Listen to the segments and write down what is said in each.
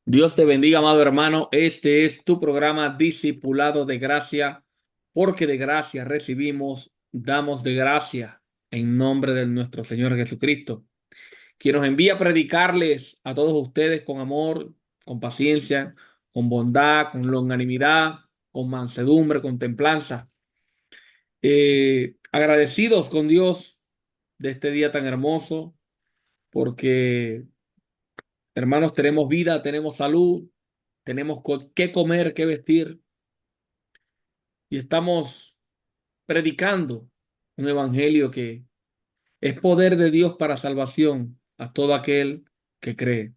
Dios te bendiga, amado hermano. Este es tu programa Discipulado de Gracia, porque de gracia recibimos, damos de gracia en nombre de nuestro Señor Jesucristo, quien nos envía a predicarles a todos ustedes con amor, con paciencia, con bondad, con longanimidad, con mansedumbre, con templanza. Agradecidos con Dios de este día tan hermoso, porque hermanos, tenemos vida, tenemos salud, tenemos qué comer, qué vestir y estamos predicando un evangelio que es poder de Dios para salvación a todo aquel que cree.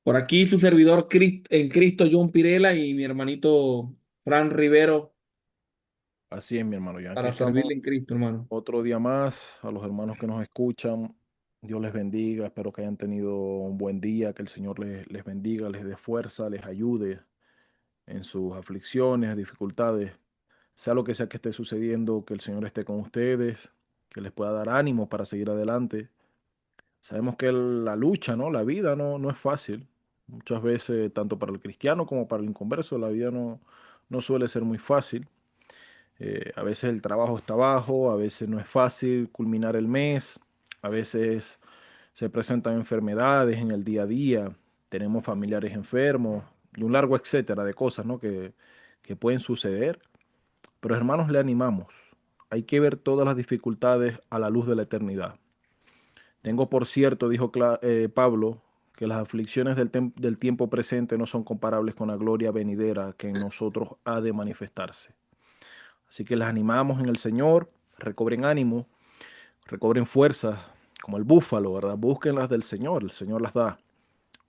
Por aquí su servidor en Cristo, John Pirela, y mi hermanito Fran Rivero, Así es, mi hermano. Ya aquí para estamos servirle en Cristo, hermano. otro día más. A los hermanos que nos escuchan, Dios les bendiga. Espero que hayan tenido un buen día, que el Señor les bendiga, les dé fuerza, les ayude en sus aflicciones, dificultades. Sea lo que sea que esté sucediendo, que el Señor esté con ustedes, que les pueda dar ánimo para seguir adelante. Sabemos que la lucha, ¿no? La vida no es fácil. Muchas veces, tanto para el cristiano como para el inconverso, la vida no suele ser muy fácil. A veces el trabajo está bajo, a veces no es fácil culminar el mes, a veces se presentan enfermedades en el día a día, tenemos familiares enfermos y un largo etcétera de cosas, ¿no? que pueden suceder. Pero hermanos, le animamos. Hay que ver todas las dificultades a la luz de la eternidad. Tengo por cierto, dijo Pablo, que las aflicciones del tiempo presente no son comparables con la gloria venidera que en nosotros ha de manifestarse. Así que les animamos en el Señor, recobren ánimo, recobren fuerzas, como el búfalo, ¿verdad? Búsquenlas del Señor, el Señor las da.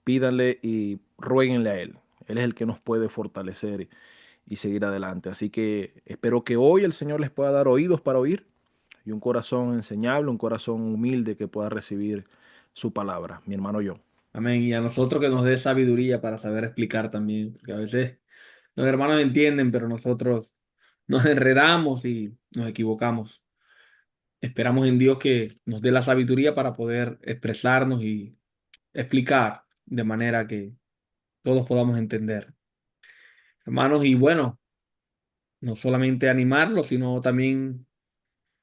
Pídanle y ruéguenle a Él. Él es el que nos puede fortalecer y seguir adelante. Así que espero que hoy el Señor les pueda dar oídos para oír y un corazón enseñable, un corazón humilde que pueda recibir su palabra, mi hermano yo. Amén. Y a nosotros que nos dé sabiduría para saber explicar también, porque a veces los hermanos entienden, pero nosotros nos enredamos y nos equivocamos. Esperamos en Dios que nos dé la sabiduría para poder expresarnos y explicar de manera que todos podamos entender. Hermanos, y bueno, no solamente animarlos, sino también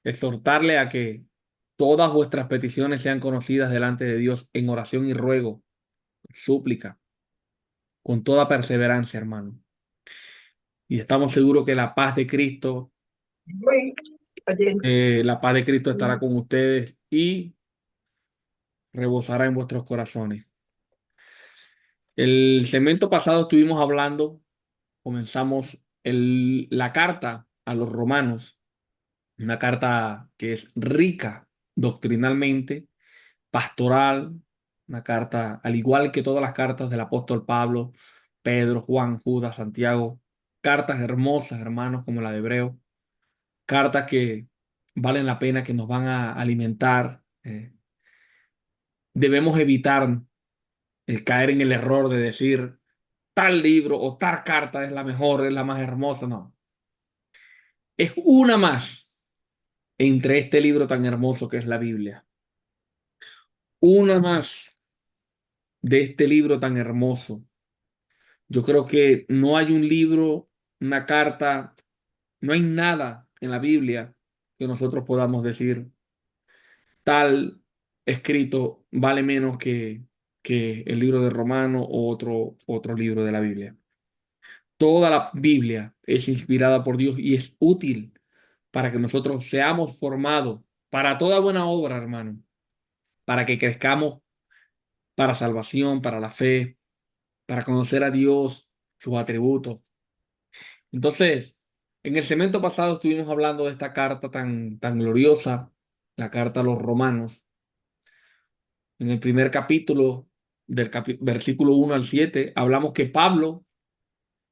exhortarle a que todas vuestras peticiones sean conocidas delante de Dios en oración y ruego, súplica, con toda perseverancia, hermano. Y estamos seguros que la paz de Cristo estará con ustedes y rebosará en vuestros corazones. El segmento pasado estuvimos hablando, comenzamos la carta a los romanos, una carta que es rica doctrinalmente, pastoral, una carta, al igual que todas las cartas del apóstol Pablo, Pedro, Juan, Judas, Santiago, cartas hermosas, hermanos, como la de Hebreo, cartas que valen la pena, que nos van a alimentar. Debemos evitar el caer en el error de decir tal libro o tal carta es la mejor, es la más hermosa. No, es una más entre este libro tan hermoso que es la Biblia. Una más de este libro tan hermoso. Yo creo que no hay un libro, una carta, no hay nada en la Biblia que nosotros podamos decir tal escrito vale menos que el libro de Romano o otro libro de la Biblia. Toda la Biblia es inspirada por Dios y es útil para que nosotros seamos formados para toda buena obra, hermano, para que crezcamos para salvación, para la fe, para conocer a Dios, sus atributos. Entonces, en el segmento pasado estuvimos hablando de esta carta tan gloriosa, la carta a los romanos. En el primer capítulo, versículo 1 al 7, hablamos que Pablo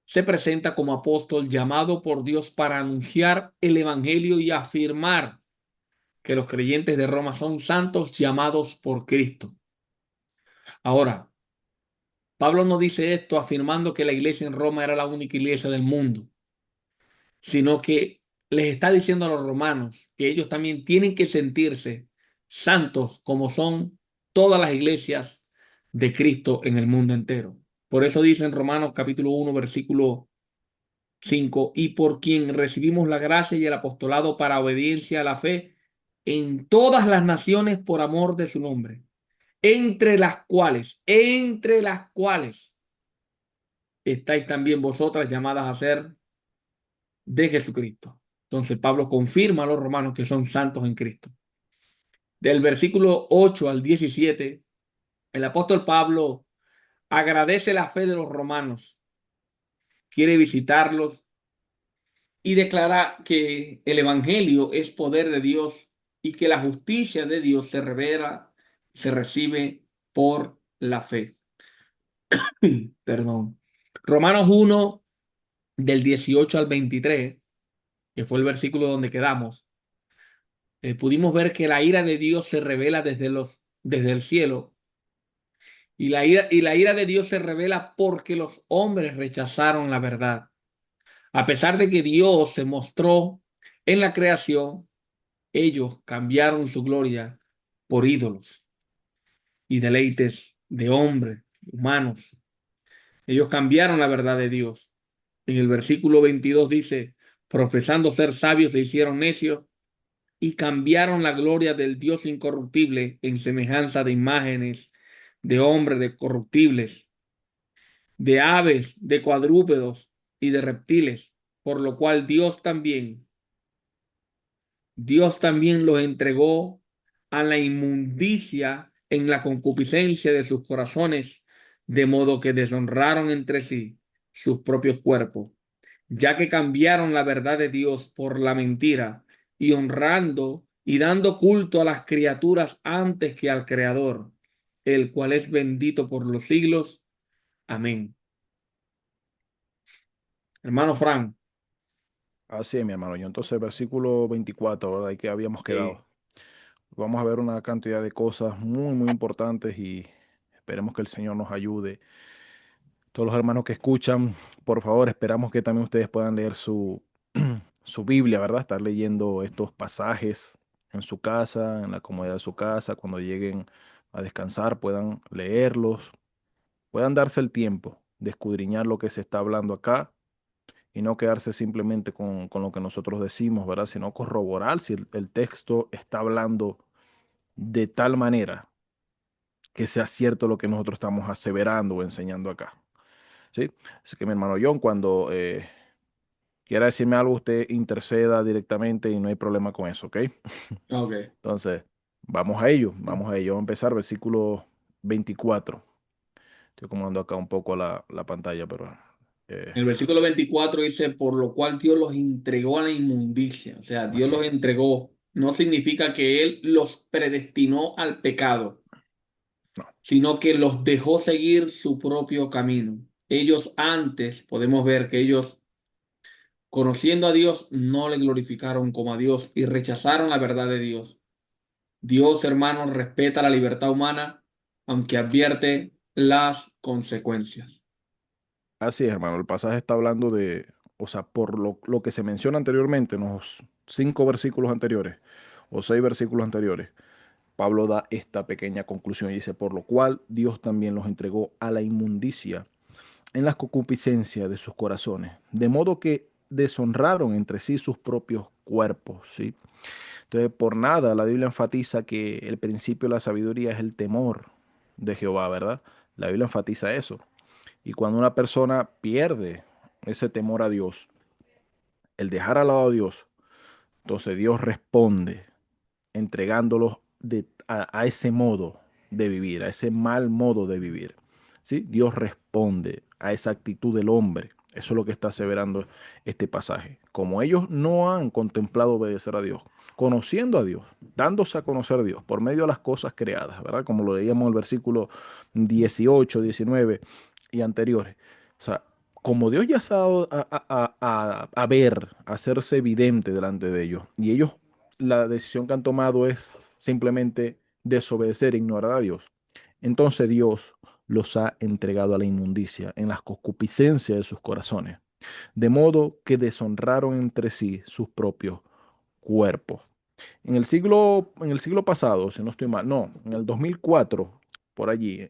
se presenta como apóstol llamado por Dios para anunciar el evangelio y afirmar que los creyentes de Roma son santos llamados por Cristo. Ahora, Pablo no dice esto afirmando que la iglesia en Roma era la única iglesia del mundo, sino que les está diciendo a los romanos que ellos también tienen que sentirse santos como son todas las iglesias de Cristo en el mundo entero. Por eso dice en Romanos capítulo 1, versículo 5, y por quien recibimos la gracia y el apostolado para obediencia a la fe en todas las naciones por amor de su nombre, entre las cuales estáis también vosotras llamadas a ser de Jesucristo. Entonces Pablo confirma a los romanos que son santos en Cristo. Del versículo 8 al 17, el apóstol Pablo agradece la fe de los romanos, quiere visitarlos y declara que el Evangelio es poder de Dios y que la justicia de Dios se revela, se recibe por la fe. Perdón. Romanos 1, del 18 al 23, que fue el versículo donde quedamos, pudimos ver que la ira de Dios se revela desde el cielo y la ira de Dios se revela porque los hombres rechazaron la verdad. A pesar de que Dios se mostró en la creación, ellos cambiaron su gloria por ídolos y deleites de hombres, humanos. Ellos cambiaron la verdad de Dios. En el versículo 22 dice, profesando ser sabios se hicieron necios y cambiaron la gloria del Dios incorruptible en semejanza de imágenes de hombres, de corruptibles, de aves, de cuadrúpedos y de reptiles, por lo cual Dios también los entregó a la inmundicia en la concupiscencia de sus corazones, de modo que deshonraron entre sí sus propios cuerpos, ya que cambiaron la verdad de Dios por la mentira, y honrando y dando culto a las criaturas antes que al Creador, el cual es bendito por los siglos. Amén. Hermano Frank, Así es, mi hermano. Yo entonces, versículo 24, ¿verdad? Ahí que habíamos eh, quedado. Vamos a ver una cantidad de cosas muy, muy importantes y esperemos que el Señor nos ayude. Todos los hermanos que escuchan, por favor, esperamos que también ustedes puedan leer su Biblia, ¿verdad? Estar leyendo estos pasajes en su casa, en la comodidad de su casa, cuando lleguen a descansar, puedan leerlos, puedan darse el tiempo de escudriñar lo que se está hablando acá y no quedarse simplemente con lo que nosotros decimos, ¿verdad? Sino corroborar si el texto está hablando de tal manera que sea cierto lo que nosotros estamos aseverando o enseñando acá, ¿sí? Así que mi hermano John, cuando quiera decirme algo, usted interceda directamente y no hay problema con eso, ¿ok? ok. Entonces, vamos a ello, vamos a ello. Vamos a empezar, versículo 24. Estoy acomodando acá un poco la pantalla, pero eh, El versículo 24 dice, por lo cual Dios los entregó a la inmundicia. O sea, Dios así los es. entregó. No significa que Él los predestinó al pecado, No, sino que los dejó seguir su propio camino. Ellos antes, podemos ver que ellos, conociendo a Dios, no le glorificaron como a Dios y rechazaron la verdad de Dios. Dios, hermanos, respeta la libertad humana, aunque advierte las consecuencias. así es, hermano. El pasaje está hablando de, o sea, por lo que se menciona anteriormente, en los 5 versículos anteriores o 6 versículos anteriores. Pablo da esta pequeña conclusión y dice, por lo cual Dios también los entregó a la inmundicia en la concupiscencia de sus corazones, de modo que deshonraron entre sí sus propios cuerpos, ¿sí? Entonces, por nada la Biblia enfatiza que el principio de la sabiduría es el temor de Jehová, ¿verdad? La Biblia enfatiza eso. Y cuando una persona pierde ese temor a Dios, el dejar al lado a Dios, entonces Dios responde entregándolos a ese modo de vivir, a ese mal modo de vivir. ¿Sí? Dios responde a esa actitud del hombre. Eso es lo que está aseverando este pasaje. Como ellos no han contemplado obedecer a Dios, conociendo a Dios, dándose a conocer a Dios por medio de las cosas creadas, ¿verdad? Como lo leíamos en el versículo 18, 19 y anteriores. O sea, como Dios ya se ha dado a ver, a hacerse evidente delante de ellos, y ellos la decisión que han tomado es simplemente desobedecer e ignorar a Dios, entonces Dios los ha entregado a la inmundicia en las concupiscencias de sus corazones, de modo que deshonraron entre sí sus propios cuerpos. En el siglo pasado, si no estoy mal, no, en el 2004, por allí,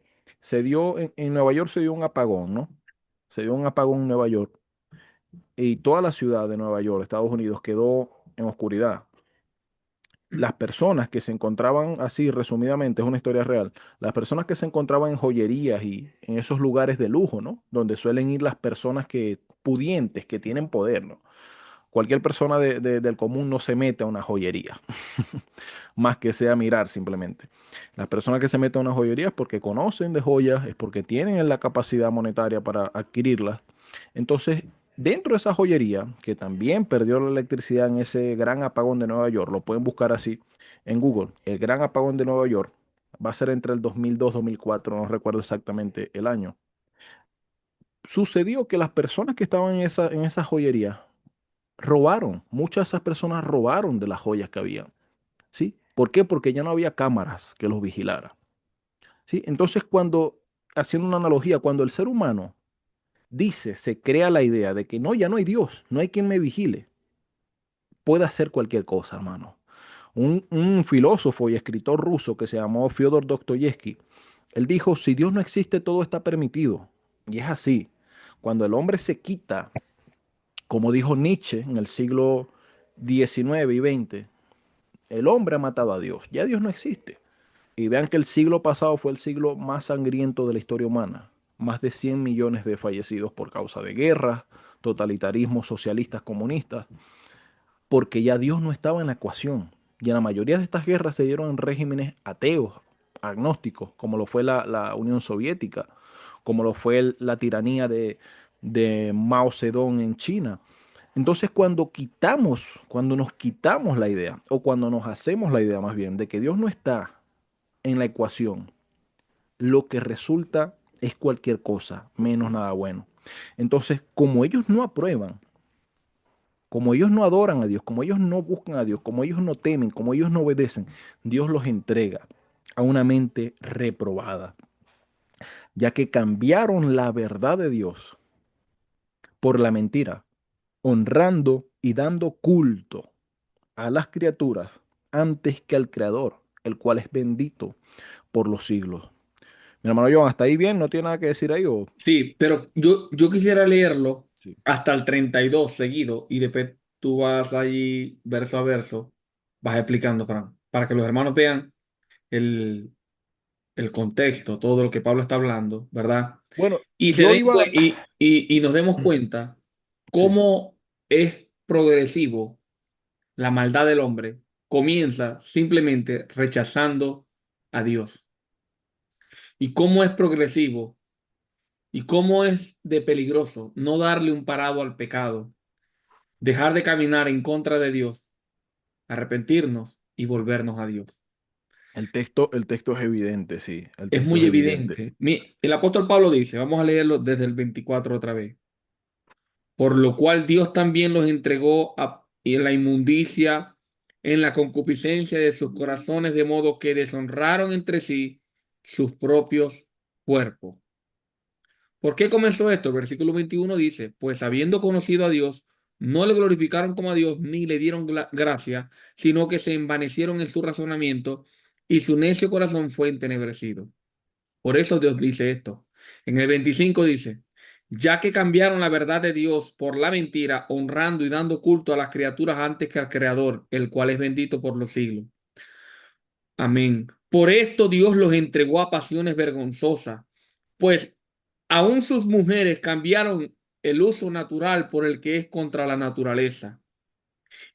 En Nueva York se dio un apagón, ¿no? Se dio un apagón en Nueva York y toda la ciudad de Nueva York, Estados Unidos, quedó en oscuridad. Las personas que se encontraban, así resumidamente, es una historia real, las personas que se encontraban en joyerías y en esos lugares de lujo, ¿no? Donde suelen ir las personas que pudientes, que tienen poder, ¿no? Cualquier persona del común no se mete a una joyería, más que sea mirar simplemente. Las personas que se meten a una joyería es porque conocen de joyas, es porque tienen la capacidad monetaria para adquirirlas. Entonces, dentro de esa joyería, que también perdió la electricidad en ese gran apagón de Nueva York, lo pueden buscar así en Google, el gran apagón de Nueva York, va a ser entre el 2002 y 2004, no recuerdo exactamente el año. Sucedió que las personas que estaban en esa joyería robaron, muchas de esas personas robaron de las joyas que había, ¿sí? ¿Por qué? Porque ya no había cámaras que los vigilaran, ¿sí? Entonces, haciendo una analogía, cuando el ser humano se crea la idea de que no, ya no hay Dios, no hay quien me vigile, puede hacer cualquier cosa, hermano. Un filósofo y escritor ruso que se llamó Fyodor Dostoyevsky, él dijo, si Dios no existe, todo está permitido. Y es así. Cuando el hombre se quita, como dijo Nietzsche en el siglo XIX y XX, el hombre ha matado a Dios. Ya Dios no existe. Y vean que el siglo pasado fue el siglo más sangriento de la historia humana. Más de 100 millones de fallecidos por causa de guerras, totalitarismos socialistas comunistas, porque ya Dios no estaba en la ecuación. Y en la mayoría de estas guerras se dieron en regímenes ateos, agnósticos, como lo fue la Unión Soviética, como lo fue la tiranía de Mao Zedong en China. Entonces, cuando nos quitamos la idea, o cuando nos hacemos la idea más bien, de que Dios no está en la ecuación, lo que resulta es cualquier cosa, menos nada bueno. Entonces, como ellos no aprueban, como ellos no adoran a Dios, como ellos no buscan a Dios, como ellos no temen, como ellos no obedecen, Dios los entrega a una mente reprobada, ya que cambiaron la verdad de Dios por la mentira, honrando y dando culto a las criaturas antes que al Creador, el cual es bendito por los siglos. Mi hermano John, ¿hasta ahí bien? ¿No tiene nada que decir ahí? O... Sí, pero yo quisiera leerlo Sí. hasta el 32 seguido y después tú vas ahí verso a verso, vas explicando, Fran, para que los hermanos vean el, el contexto, todo lo que Pablo está hablando, ¿verdad? Bueno, Y, se yo den, iba... y nos demos cuenta Sí, cómo es progresivo la maldad del hombre. Comienza simplemente rechazando a Dios. Y cómo es progresivo y cómo es de peligroso no darle un parado al pecado, dejar de caminar en contra de Dios, arrepentirnos y volvernos a Dios. el texto es evidente, sí, el Es texto muy es evidente. evidente. El apóstol Pablo dice, vamos a leerlo desde el 24 otra vez, por lo cual Dios también los entregó en la inmundicia, en la concupiscencia de sus corazones, de modo que deshonraron entre sí sus propios cuerpos. ¿Por qué comenzó esto? El versículo 21 dice, pues habiendo conocido a Dios, no le glorificaron como a Dios ni le dieron gracia, sino que se envanecieron en su razonamiento y su necio corazón fue entenebrecido. Por eso Dios dice esto. En el 25 dice, ya que cambiaron la verdad de Dios por la mentira, honrando y dando culto a las criaturas antes que al Creador, el cual es bendito por los siglos. Amén. Por esto Dios los entregó a pasiones vergonzosas, pues aún sus mujeres cambiaron el uso natural por el que es contra la naturaleza.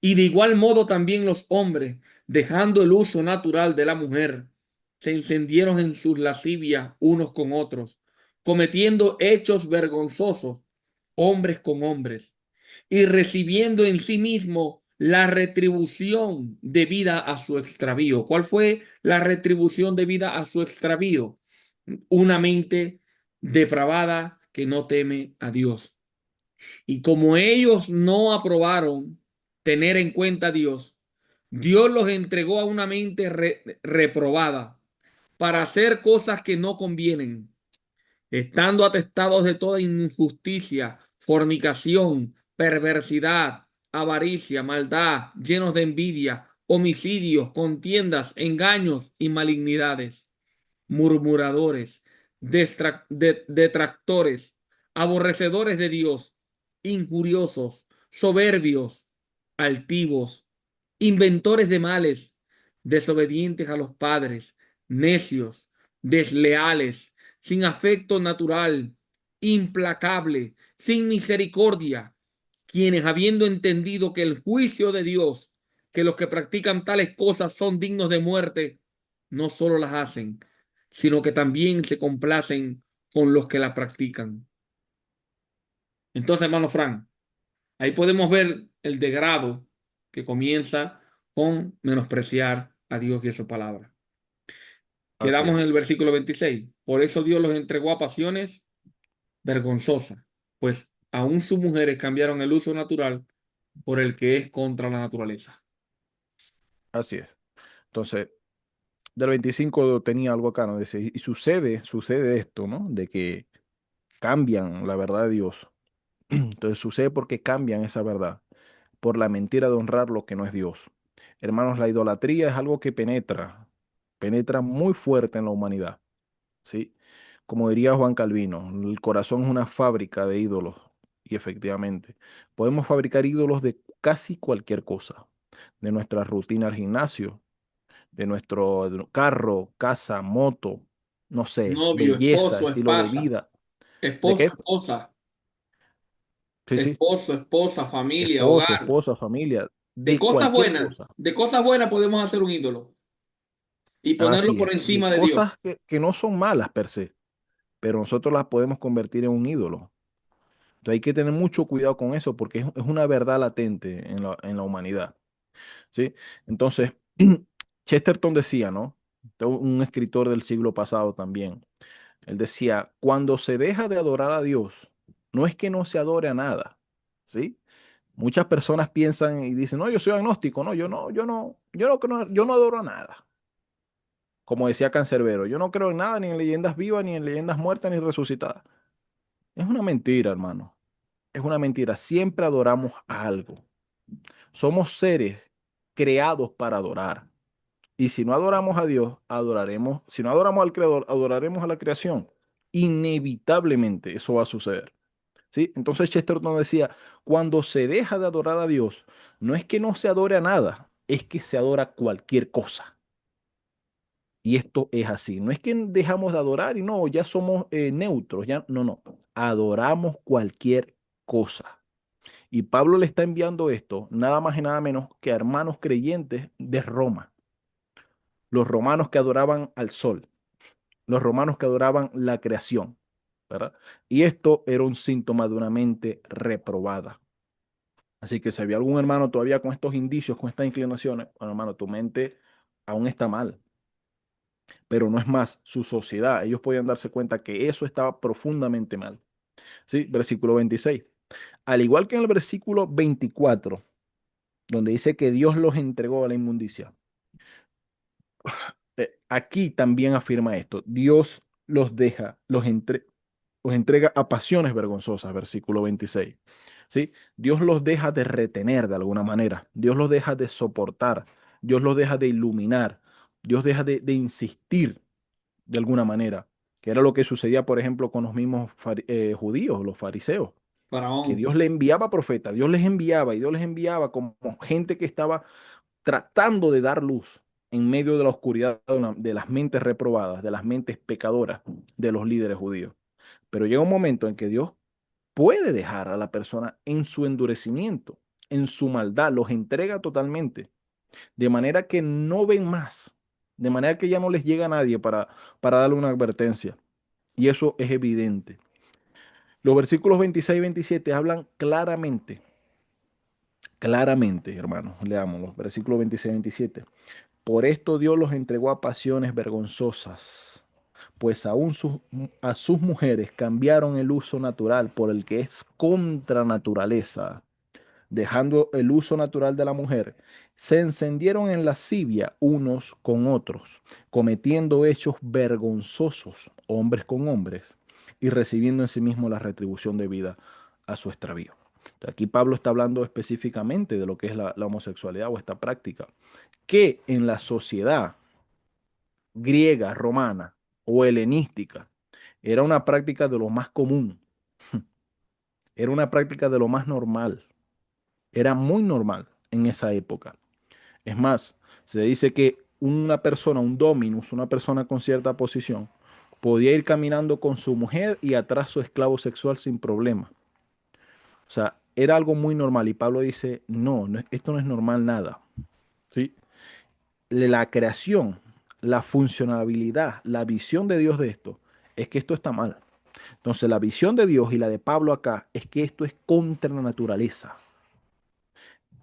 Y de igual modo también los hombres, dejando el uso natural de la mujer, se encendieron en sus lascivias unos con otros, cometiendo hechos vergonzosos, hombres con hombres, y recibiendo en sí mismo la retribución debida a su extravío. ¿Cuál fue la retribución debida a su extravío? Una mente depravada que no teme a Dios. Y como ellos no aprobaron tener en cuenta a Dios, Dios los entregó a una mente reprobada para hacer cosas que no convienen, estando atestados de toda injusticia, fornicación, perversidad, avaricia, maldad, llenos de envidia, homicidios, contiendas, engaños y malignidades, murmuradores, detractores, aborrecedores de Dios, injuriosos, soberbios, altivos, inventores de males, desobedientes a los padres, necios, desleales, sin afecto natural, implacable, sin misericordia, quienes habiendo entendido que el juicio de Dios, que los que practican tales cosas son dignos de muerte, no solo las hacen, sino que también se complacen con los que la practican. Entonces, hermano Frank, ahí podemos ver el degrado que comienza con menospreciar a Dios y a su palabra. Así Quedamos es. en el versículo 26. Por eso Dios los entregó a pasiones vergonzosas, pues aún sus mujeres cambiaron el uso natural por el que es contra la naturaleza. Así es. Entonces, del 25 tenía algo acá, ¿no? Dice, y sucede esto, ¿no? De que cambian la verdad de Dios. Entonces sucede porque cambian esa verdad, por la mentira de honrar lo que no es Dios. Hermanos, la idolatría es algo que penetra muy fuerte en la humanidad, ¿sí? Como diría Juan Calvino, el corazón es una fábrica de ídolos. Y efectivamente, podemos fabricar ídolos de casi cualquier cosa, de nuestra rutina al gimnasio, de nuestro carro, casa, moto, no sé, Novio, belleza, esposo, estilo de esposa, vida. ¿De esposo, qué? esposa, Sí, sí. esposo, esposa, familia, Esposo, hogar. esposa, familia, de cualquier cosa. De cosas buenas podemos hacer un ídolo y ponerlo Así por es. De encima de Dios. cosas que no son malas per se, pero nosotros las podemos convertir en un ídolo. Entonces hay que tener mucho cuidado con eso porque es una verdad latente en la humanidad. ¿Sí? Entonces, Chesterton decía, ¿no? Un escritor del siglo pasado también. Él decía, cuando se deja de adorar a Dios, no es que no se adore a nada, ¿sí? Muchas personas piensan y dicen, no, yo soy agnóstico, no, yo no adoro a nada. Como decía Cancerbero, yo no creo en nada, ni en leyendas vivas, ni en leyendas muertas, ni resucitadas. Es una mentira, hermano. Es una mentira. Siempre adoramos a algo. Somos seres creados para adorar. Y si no adoramos a Dios, adoraremos, si no adoramos al Creador, adoraremos a la creación. Inevitablemente eso va a suceder. ¿Sí? Entonces Chesterton decía, cuando se deja de adorar a Dios, no es que no se adore a nada, es que se adora cualquier cosa. Y esto es así. No es que dejamos de adorar y no, ya somos neutros, ya no, no. Adoramos cualquier cosa. Y Pablo le está enviando esto nada más y nada menos que a hermanos creyentes de Roma, los romanos que adoraban al sol, los romanos que adoraban la creación, ¿verdad? Y esto era un síntoma de una mente reprobada. Así que si había algún hermano todavía con estos indicios, con estas inclinaciones, bueno, hermano, tu mente aún está mal. Pero no es más su sociedad. Ellos podían darse cuenta que eso estaba profundamente mal. ¿Sí? Versículo 26. Al igual que en el versículo 24, donde dice que Dios los entregó a la inmundicia. Aquí también afirma esto. Dios los deja, los entrega a pasiones vergonzosas, versículo 26. ¿Sí? Dios los deja de retener de alguna manera. Dios los deja de soportar. Dios los deja de iluminar. Dios deja de insistir de alguna manera, que era lo que sucedía, por ejemplo, con los mismos judíos, los fariseos, que Faraón, Dios le enviaba profetas, Dios les enviaba y Dios les enviaba como gente que estaba tratando de dar luz en medio de la oscuridad de las mentes reprobadas, de las mentes pecadoras de los líderes judíos. Pero llega un momento en que Dios puede dejar a la persona en su endurecimiento, en su maldad, los entrega totalmente, de manera que no ven más, de manera que ya no les llega a nadie para darle una advertencia. Y eso es evidente. Los versículos 26 y 27 hablan claramente, claramente, hermanos, leamos los versículos 26 y 27. Por esto Dios los entregó a pasiones vergonzosas, pues aún a sus mujeres cambiaron el uso natural por el que es contra naturaleza, dejando el uso natural de la mujer, se encendieron en lascivia unos con otros, cometiendo hechos vergonzosos, hombres con hombres, y recibiendo en sí mismo la retribución debida a su extravío. Aquí Pablo está hablando específicamente de lo que es la homosexualidad o esta práctica, que en la sociedad griega, romana o helenística Era una práctica de lo más común, era una práctica de lo más normal, era muy normal en esa época. Es más, se dice que una persona, un dominus, una persona con cierta posición, podía ir caminando con su mujer y atrás su esclavo sexual sin problema. O sea, era algo muy normal y Pablo dice, no, esto no es normal nada. ¿Sí? La creación, la funcionalidad, la visión de Dios de esto es que esto está mal. Entonces, la visión de Dios y la de Pablo acá es que esto es contra la naturaleza.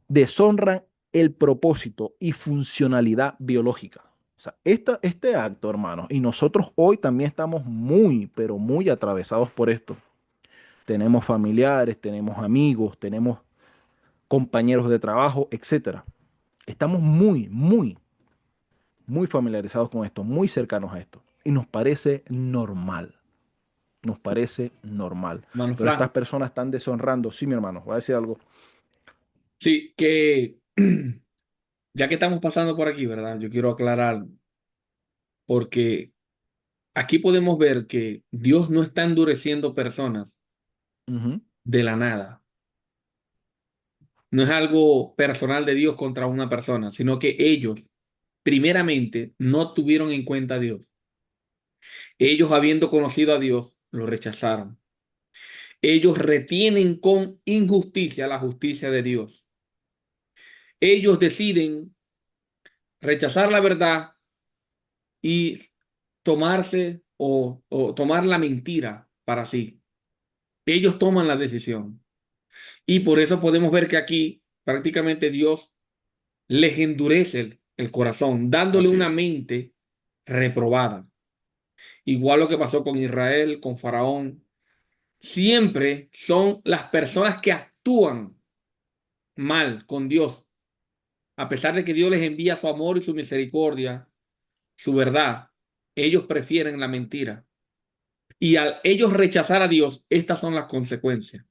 Deshonran el propósito y funcionalidad biológica. O sea, este acto, hermanos, y nosotros hoy también estamos muy, pero muy atravesados por esto. Tenemos familiares, tenemos amigos, tenemos compañeros de trabajo, etcétera. Estamos muy familiarizados con esto, muy cercanos a esto. Y nos parece normal, nos parece normal. Hermano Pero estas Fran. personas están deshonrando. Sí, mi hermano, voy a decir algo. Sí, que ya que estamos pasando por aquí, ¿verdad? Yo quiero aclarar, porque aquí podemos ver que Dios no está endureciendo personas Ujú. de la nada. No es algo personal de Dios contra una persona, sino que ellos, primeramente, no tuvieron en cuenta a Dios. Ellos, habiendo conocido a Dios, lo rechazaron. Ellos retienen con injusticia la justicia de Dios. Ellos deciden rechazar la verdad y tomarse o tomar la mentira para sí. Ellos toman la decisión. Y por eso podemos ver que aquí prácticamente Dios les endurece el corazón, dándole Así una es. mente reprobada. Igual lo que pasó con Israel, con Faraón. Siempre son las personas que actúan mal con Dios, a pesar de que Dios les envía su amor y su misericordia, su verdad. Ellos prefieren la mentira. Y al ellos rechazar a Dios, estas son las consecuencias.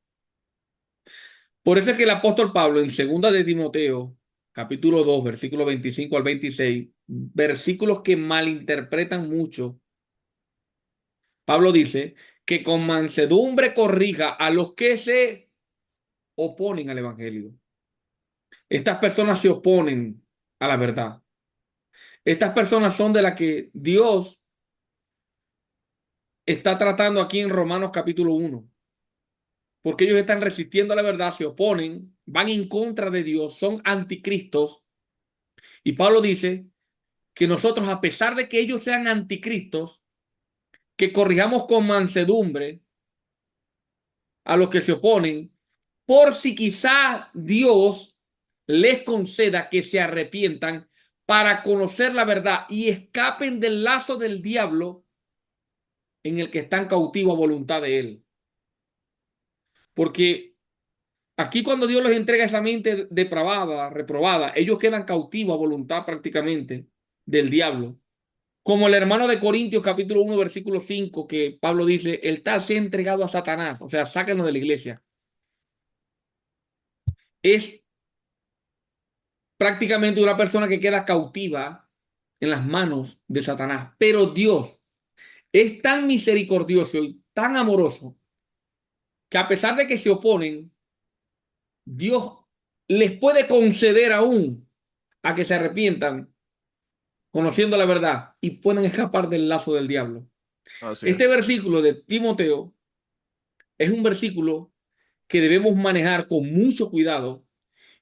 Por eso es que el apóstol Pablo en segunda de Timoteo, capítulo 2 versículo 25 al 26, versículos que malinterpretan mucho, Pablo dice que con mansedumbre corrija a los que se oponen al evangelio. Estas personas se oponen a la verdad. Estas personas son de las que Dios está tratando aquí en Romanos capítulo 1, porque ellos están resistiendo a la verdad, se oponen, van en contra de Dios, son anticristos. Y Pablo dice que nosotros, a pesar de que ellos sean anticristos, que corrijamos con mansedumbre a los que se oponen, por si quizá Dios les conceda que se arrepientan para conocer la verdad y escapen del lazo del diablo en el que están cautivos a voluntad de él. Porque aquí cuando Dios les entrega esa mente depravada, reprobada, ellos quedan cautivos a voluntad prácticamente del diablo. Como el hermano de Corintios capítulo 1 versículo 5 que Pablo dice, el tal se ha entregado a Satanás, o sea, sáquenos de la iglesia. Es prácticamente una persona que queda cautiva en las manos de Satanás. Pero Dios es tan misericordioso y tan amoroso que a pesar de que se oponen, Dios les puede conceder aún a que se arrepientan conociendo la verdad y puedan escapar del lazo del diablo. Así es. Este versículo de Timoteo es un versículo que debemos manejar con mucho cuidado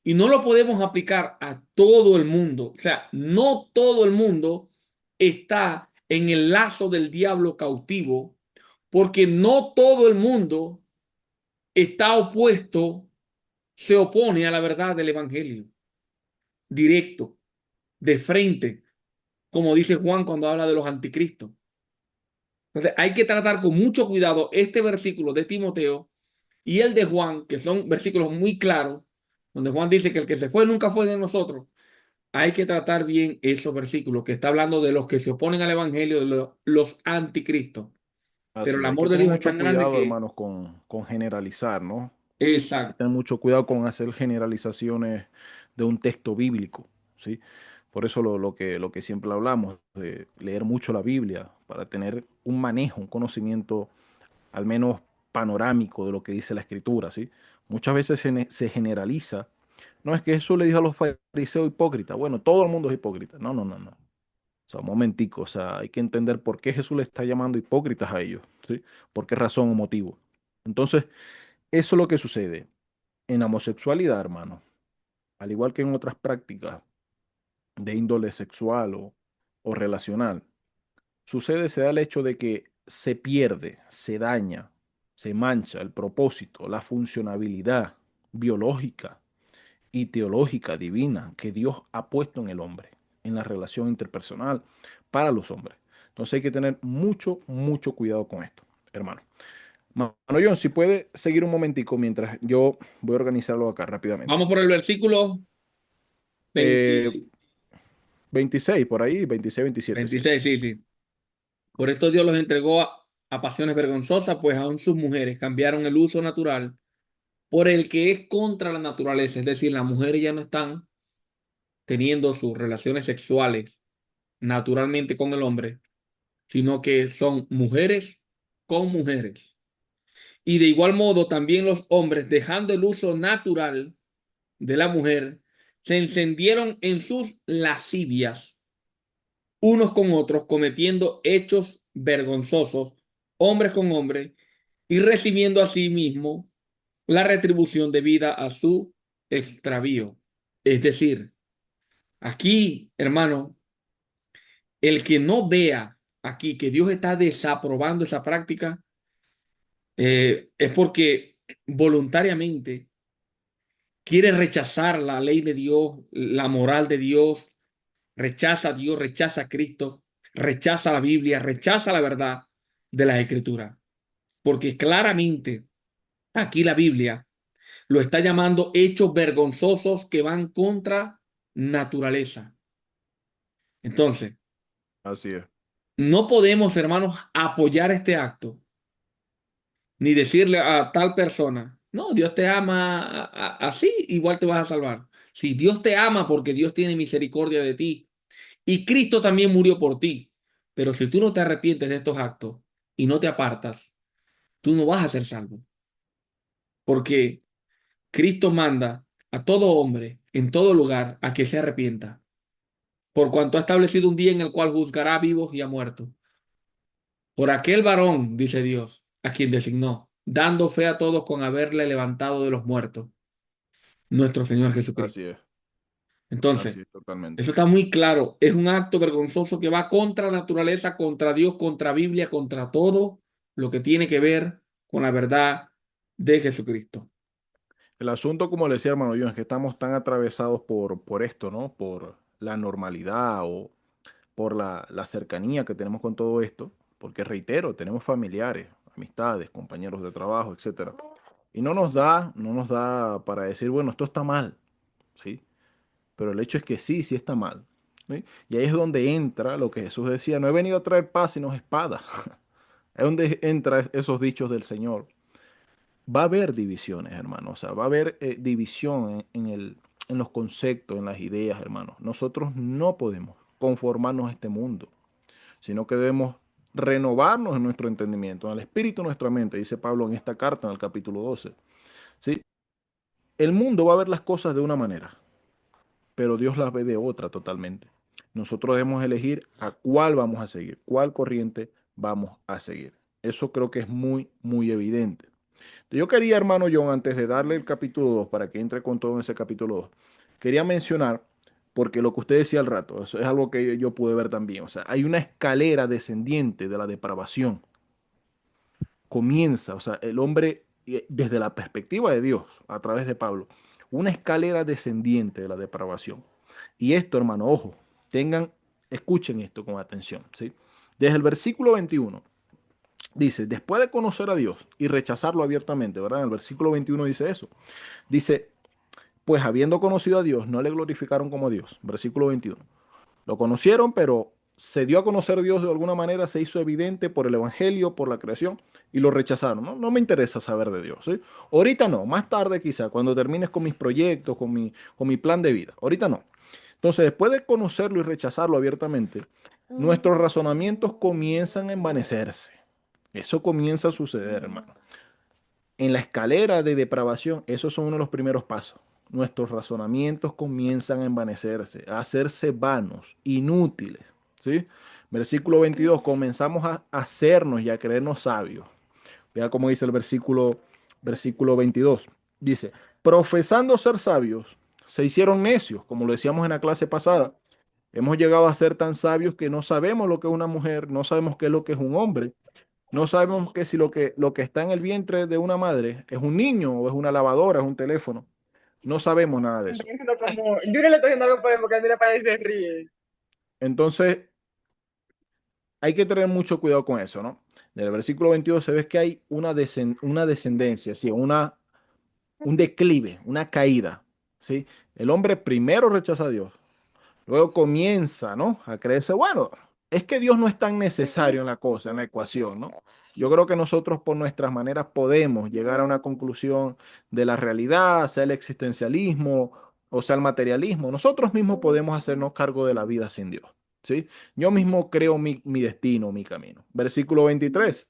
y no lo podemos aplicar a todo el mundo. O sea, no todo el mundo está en el lazo del diablo cautivo, porque no todo el mundo está opuesto, se opone a la verdad del evangelio, directo, de frente, como dice Juan cuando habla de los anticristos. Entonces, hay que tratar con mucho cuidado este versículo de Timoteo y el de Juan, que son versículos muy claros, donde Juan dice que el que se fue nunca fue de nosotros. Hay que tratar bien esos versículos que está hablando de los que se oponen al evangelio, de los anticristos. Pero Así el es. Hay amor que de tener Dios es mucho tan grande cuidado, que, hermanos, con generalizar, ¿no? Hay que exacto, tener mucho cuidado con hacer generalizaciones de un texto bíblico, ¿sí? Por eso lo que siempre hablamos, de leer mucho la Biblia, para tener un manejo, un conocimiento al menos panorámico de lo que dice la Escritura, ¿sí? Muchas veces se generaliza. No es que Jesús le dijo a los fariseos hipócritas, bueno, todo el mundo es hipócrita. No, no, no, no. O sea, un momentico, o sea, hay que entender por qué Jesús le está llamando hipócritas a ellos, ¿sí? ¿Por qué razón o motivo? Entonces, eso es lo que sucede en la homosexualidad, hermano. Al igual que en otras prácticas de índole sexual o relacional, se da el hecho de que se pierde, se daña, se mancha el propósito, la funcionabilidad biológica y teológica divina que Dios ha puesto en el hombre, en la relación interpersonal para los hombres. Entonces hay que tener mucho, mucho cuidado con esto, hermano. Mano John, si puede seguir un momentico mientras yo voy a organizarlo acá rápidamente. Vamos por el versículo Eh, 20 26 por ahí, 26, 27, sí. 26, sí, sí. Por esto Dios los entregó a pasiones vergonzosas, pues aún sus mujeres cambiaron el uso natural por el que es contra la naturaleza. Es decir, las mujeres ya no están teniendo sus relaciones sexuales naturalmente con el hombre, sino que son mujeres con mujeres. Y de igual modo también los hombres, dejando el uso natural de la mujer, se encendieron en sus lascivias, unos con otros, cometiendo hechos vergonzosos, hombres con hombres, y recibiendo a sí mismo la retribución debida a su extravío. Es decir, aquí, hermano, el que no vea aquí que Dios está desaprobando esa práctica, es porque voluntariamente quiere rechazar la ley de Dios, la moral de Dios, rechaza a Dios, rechaza a Cristo, rechaza la Biblia, rechaza la verdad de las Escrituras. Porque claramente aquí la Biblia lo está llamando hechos vergonzosos que van contra naturaleza. Entonces, Así es. no podemos, hermanos, apoyar este acto ni decirle a tal persona, no, Dios te ama así, igual te vas a salvar. Si Dios te ama porque Dios tiene misericordia de ti y Cristo también murió por ti, pero si tú no te arrepientes de estos actos y no te apartas, tú no vas a ser salvo, porque Cristo manda a todo hombre en todo lugar a que se arrepienta, por cuanto ha establecido un día en el cual juzgará a vivos y a muertos. Por aquel varón, dice Dios, a quien designó, dando fe a todos con haberle levantado de los muertos, nuestro Señor Así Jesucristo. es. Entonces, Así es, totalmente. eso está muy claro. Es un acto vergonzoso que va contra la naturaleza, contra Dios, contra Biblia, contra todo lo que tiene que ver con la verdad de Jesucristo. El asunto, como le decía hermano yo, es que estamos tan atravesados por esto, ¿no? Por la normalidad o por la cercanía que tenemos con todo esto, porque reitero, tenemos familiares, amistades, compañeros de trabajo, etcétera. Y no nos da para decir, bueno, esto está mal, ¿sí? Pero el hecho es que sí, sí está mal, ¿sí? Y ahí es donde entra lo que Jesús decía, no he venido a traer paz sino espada. Es donde entra esos dichos del Señor. Va a haber divisiones, hermano. O sea, va a haber división en los conceptos, en las ideas, hermano. Nosotros no podemos conformarnos a este mundo, sino que debemos renovarnos en nuestro entendimiento, en el espíritu de nuestra mente, dice Pablo en esta carta, en el capítulo 12. ¿Sí? El mundo va a ver las cosas de una manera, pero Dios las ve de otra totalmente. Nosotros debemos elegir a cuál vamos a seguir, cuál corriente vamos a seguir. Eso creo que es muy, muy evidente. Yo quería, hermano John, antes de darle el capítulo 2 para que entre con todo en ese capítulo 2, quería mencionar, porque lo que usted decía al rato, eso es algo que yo pude ver también, o sea, hay una escalera descendiente de la depravación. Comienza, o sea, el hombre, desde la perspectiva de Dios, a través de Pablo, una escalera descendiente de la depravación. Y esto, hermano, ojo, escuchen esto con atención, ¿sí? Desde el versículo 21 dice, después de conocer a Dios y rechazarlo abiertamente, ¿verdad? En el versículo 21 dice eso. Dice, pues habiendo conocido a Dios, no le glorificaron como Dios. Versículo 21. Lo conocieron, pero se dio a conocer a Dios de alguna manera, se hizo evidente por el Evangelio, por la creación, y lo rechazaron. No, no me interesa saber de Dios, ¿sí? Ahorita no, más tarde quizá, cuando termines con mis proyectos, con mi plan de vida. Ahorita no. Entonces, después de conocerlo y rechazarlo abiertamente, nuestros razonamientos comienzan a envanecerse. Eso comienza a suceder, hermano. En la escalera de depravación, esos son uno de los primeros pasos. Nuestros razonamientos comienzan a envanecerse, a hacerse vanos, inútiles. ¿Sí? Versículo 22, comenzamos a hacernos y a creernos sabios. Vea cómo dice el versículo 22. Dice, profesando ser sabios, se hicieron necios, como lo decíamos en la clase pasada. Hemos llegado a ser tan sabios que no sabemos lo que es una mujer, no sabemos qué es lo que es un hombre, no sabemos que si lo que está en el vientre de una madre es un niño o es una lavadora, es un teléfono. No sabemos nada de eso. Como, yo no le estoy diciendo algo por él porque a mí le parece ríe. Entonces, hay que tener mucho cuidado con eso, ¿no? Del versículo 22 se ve que hay una descendencia, sí, un declive, una caída, ¿sí? El hombre primero rechaza a Dios, luego comienza, ¿no? A creerse, bueno, es que Dios no es tan necesario en la cosa, en la ecuación, ¿no? Yo creo que nosotros por nuestras maneras podemos llegar a una conclusión de la realidad, sea el existencialismo o sea el materialismo. Nosotros mismos podemos hacernos cargo de la vida sin Dios, ¿sí? Yo mismo creo mi destino, mi camino. Versículo 23.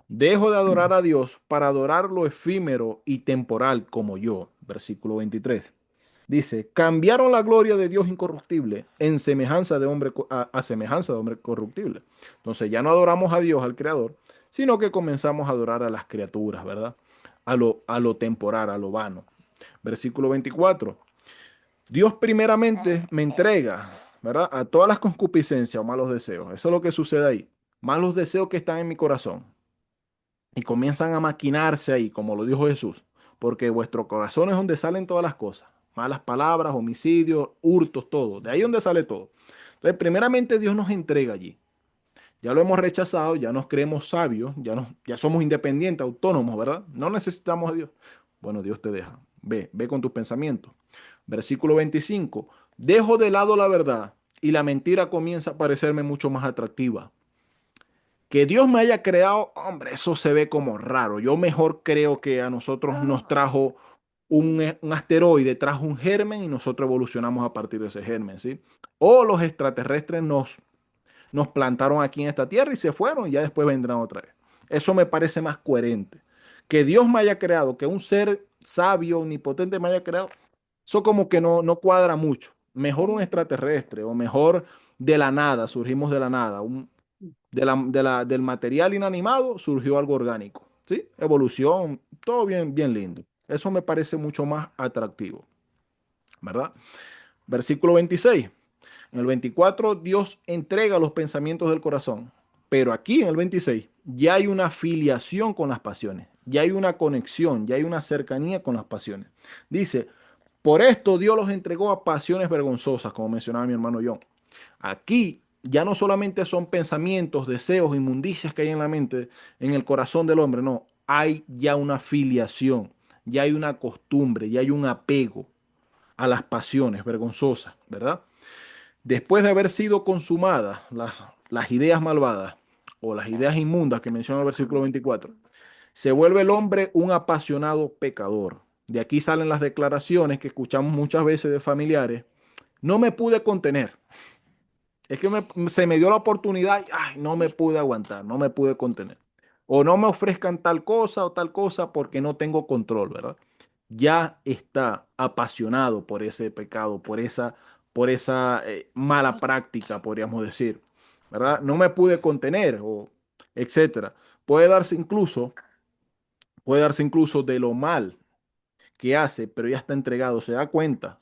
Dejo de adorar a Dios para adorar lo efímero y temporal como yo. Versículo 23. Dice, cambiaron la gloria de Dios incorruptible en semejanza de hombre, a semejanza de hombre corruptible. Entonces ya no adoramos a Dios, al Creador, sino que comenzamos a adorar a las criaturas, ¿verdad? A lo temporal, a lo vano. Versículo 24. Dios primeramente me entrega, ¿verdad? A todas las concupiscencias o malos deseos. Eso es lo que sucede ahí. Malos deseos que están en mi corazón y comienzan a maquinarse ahí, como lo dijo Jesús, porque vuestro corazón es donde salen todas las cosas, malas palabras, homicidios, hurtos, todo, de ahí donde sale todo. Entonces, primeramente Dios nos entrega allí. Ya lo hemos rechazado, ya nos creemos sabios, ya somos independientes, autónomos, ¿verdad? No necesitamos a Dios. Bueno, Dios te deja. Ve con tus pensamientos. Versículo 25. Dejo de lado la verdad y la mentira comienza a parecerme mucho más atractiva. Que Dios me haya creado, hombre, eso se ve como raro. Yo mejor creo que a nosotros nos trajo un asteroide, trajo un germen y nosotros evolucionamos a partir de ese germen, ¿sí? O los extraterrestres nos plantaron aquí en esta tierra y se fueron y ya después vendrán otra vez. Eso me parece más coherente. Que Dios me haya creado, que un ser sabio, omnipotente me haya creado, eso como que no cuadra mucho. Mejor un extraterrestre o mejor de la nada, surgimos de la nada, del material inanimado surgió algo orgánico, ¿sí? Evolución, todo bien, bien lindo. Eso me parece mucho más atractivo, ¿verdad? Versículo 26. En el 24, Dios entrega los pensamientos del corazón, pero aquí en el 26 ya hay una filiación con las pasiones, ya hay una conexión, ya hay una cercanía con las pasiones. Dice, por esto Dios los entregó a pasiones vergonzosas, como mencionaba mi hermano John. Aquí ya no solamente son pensamientos, deseos, inmundicias que hay en la mente, en el corazón del hombre, no, hay ya una filiación, ya hay una costumbre, ya hay un apego a las pasiones vergonzosas, ¿verdad? Después de haber sido consumadas las ideas malvadas o las ideas inmundas que menciona el versículo 24, se vuelve el hombre un apasionado pecador. De aquí salen las declaraciones que escuchamos muchas veces de familiares. No me pude contener. Es que se me dio la oportunidad y ay, no me pude aguantar, no me pude contener. O no me ofrezcan tal cosa o tal cosa porque no tengo control, ¿verdad? Ya está apasionado por ese pecado, por esa mala práctica, podríamos decir, ¿verdad? No me pude contener, o etcétera. Puede darse incluso, puede darse incluso de lo mal que hace, pero ya está entregado, se da cuenta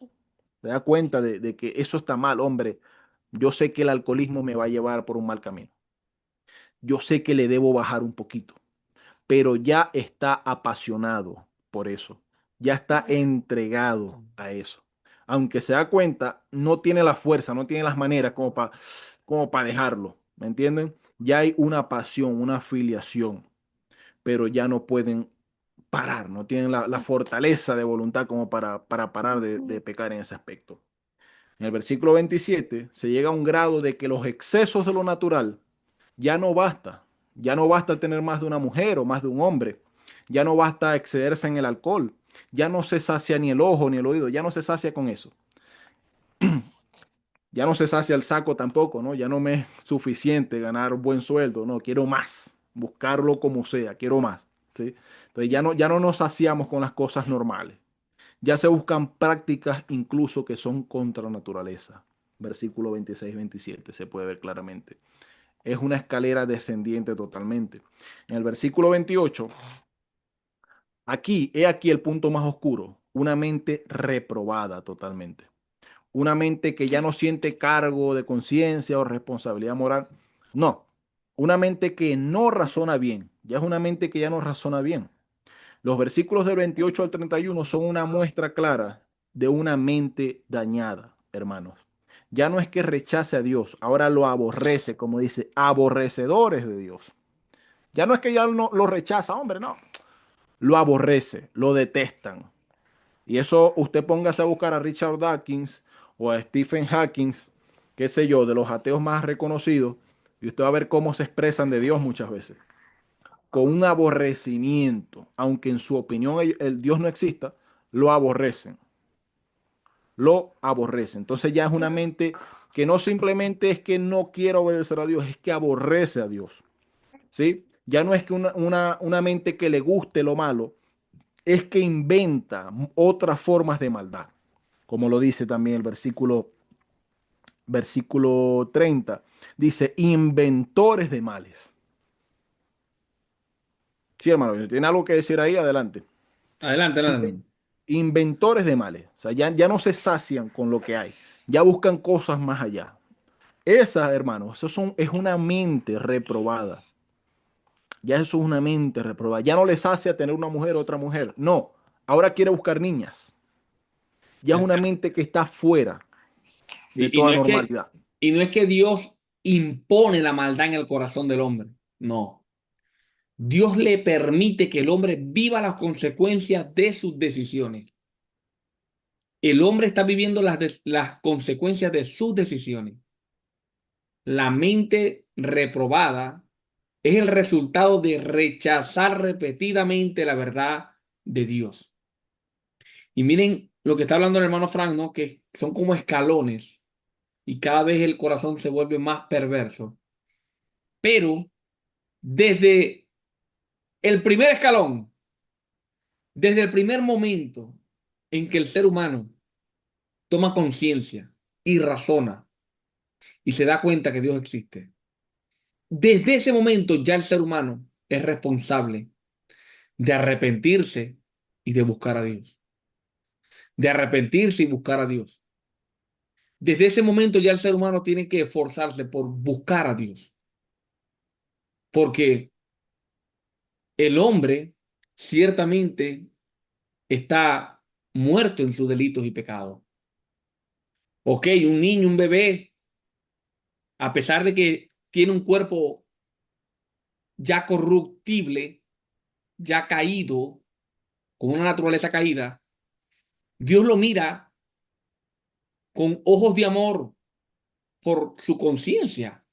de que eso está mal, hombre. Yo sé que el alcoholismo me va a llevar por un mal camino. Yo sé que le debo bajar un poquito, pero ya está apasionado por eso. Ya está entregado a eso. Aunque se da cuenta, no tiene la fuerza, no tiene las maneras como para dejarlo. ¿Me entienden? Ya hay una pasión, una afiliación, pero ya no pueden parar, no tienen la fortaleza de voluntad como para parar de pecar en ese aspecto. En el versículo 27 se llega a un grado de que los excesos de lo natural ya no basta. Ya no basta tener más de una mujer o más de un hombre. Ya no basta excederse en el alcohol. Ya no se sacia ni el ojo ni el oído. Ya no se sacia con eso. Ya no se sacia el saco tampoco, ¿no? Ya no me es suficiente ganar un buen sueldo, no, quiero más, buscarlo como sea, quiero más, ¿sí? Entonces ya no nos saciamos con las cosas normales. Ya se buscan prácticas incluso que son contra la naturaleza. Versículo 26-27 se puede ver claramente. Es una escalera descendiente totalmente. En el versículo 28, he aquí el punto más oscuro, una mente reprobada totalmente. Una mente que ya no siente cargo de conciencia o responsabilidad moral. No, una mente que no razona bien. Ya es una mente que ya no razona bien. Los versículos del 28 al 31 son una muestra clara de una mente dañada, hermanos. Ya no es que rechace a Dios, ahora lo aborrece, como dice, aborrecedores de Dios. Ya no es que ya no lo rechaza, hombre, no. Lo aborrece, lo detestan. Y eso usted póngase a buscar a Richard Dawkins o a Stephen Hawking, qué sé yo, de los ateos más reconocidos, y usted va a ver cómo se expresan de Dios muchas veces. Con un aborrecimiento, aunque en su opinión el Dios no exista, lo aborrecen. Lo aborrecen. Entonces ya es una mente que no simplemente es que no quiere obedecer a Dios, es que aborrece a Dios. ¿Sí? Ya no es que una mente que le guste lo malo, es que inventa otras formas de maldad, como lo dice también el versículo 30. Dice, inventores de males. Sí, hermano, ¿tiene algo que decir ahí? Adelante. Adelante, adelante. Inventores de males. O sea, ya no se sacian con lo que hay. Ya buscan cosas más allá. Esa, hermano, es una mente reprobada. Ya eso es una mente reprobada. Ya no les sacia tener una mujer o otra mujer. No. Ahora quiere buscar niñas. Ya es una mente que está fuera de Y toda normalidad. no es que Dios impone la maldad en el corazón del hombre. No. Dios le permite que el hombre viva las consecuencias de sus decisiones. El hombre está viviendo las consecuencias de sus decisiones. La mente reprobada es el resultado de rechazar repetidamente la verdad de Dios. Y miren lo que está hablando el hermano Frank, ¿no? Que son como escalones y cada vez el corazón se vuelve más perverso. Pero desde el primer escalón, desde el primer momento en que el ser humano toma conciencia y razona y se da cuenta que Dios existe, desde ese momento ya el ser humano es responsable de arrepentirse y de buscar a Dios. De arrepentirse y buscar a Dios. Desde ese momento ya el ser humano tiene que esforzarse por buscar a Dios. Porque el hombre ciertamente está muerto en sus delitos y pecados. Ok, un niño, un bebé, a pesar de que tiene un cuerpo ya corruptible, ya caído, con una naturaleza caída, Dios lo mira con ojos de amor por su conciencia,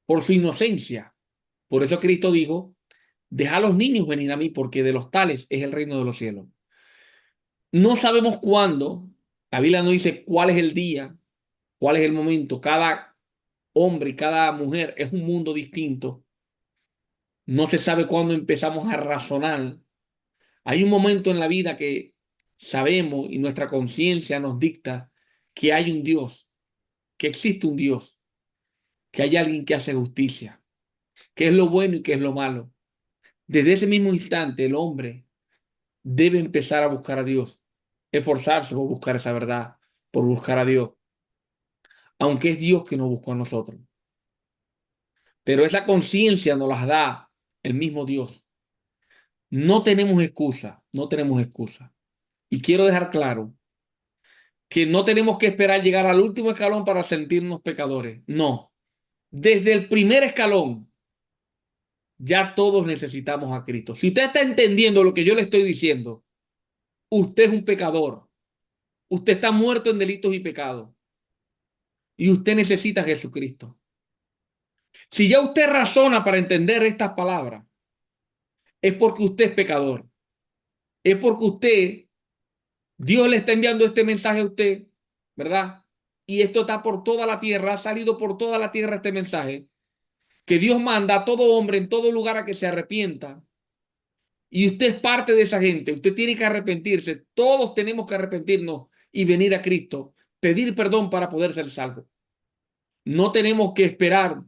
por su inocencia. Por eso Cristo dijo, deja a los niños venir a mí, porque de los tales es el reino de los cielos. No sabemos cuándo, la Biblia no dice cuál es el día, cuál es el momento. Cada hombre y cada mujer es un mundo distinto. No se sabe cuándo empezamos a razonar. Hay un momento en la vida que sabemos y nuestra conciencia nos dicta que hay un Dios, que existe un Dios, que hay alguien que hace justicia, que es lo bueno y que es lo malo. Desde ese mismo instante el hombre debe empezar a buscar a Dios, esforzarse por buscar esa verdad, por buscar a Dios, aunque es Dios que nos buscó a nosotros. Pero esa conciencia nos la da el mismo Dios. No tenemos excusa, no tenemos excusa. Y quiero dejar claro que no tenemos que esperar llegar al último escalón para sentirnos pecadores. No, desde el primer escalón ya todos necesitamos a Cristo. Si usted está entendiendo lo que yo le estoy diciendo, usted es un pecador. Usted está muerto en delitos y pecados. Y usted necesita a Jesucristo. Si ya usted razona para entender estas palabras, es porque usted es pecador. Es porque usted, Dios le está enviando este mensaje a usted, ¿verdad? y esto está por toda la tierra, ha salido por toda la tierra este mensaje, que Dios manda a todo hombre en todo lugar a que se arrepienta. Y usted es parte de esa gente, usted tiene que arrepentirse, todos tenemos que arrepentirnos y venir a Cristo, pedir perdón para poder ser salvos. No tenemos que esperar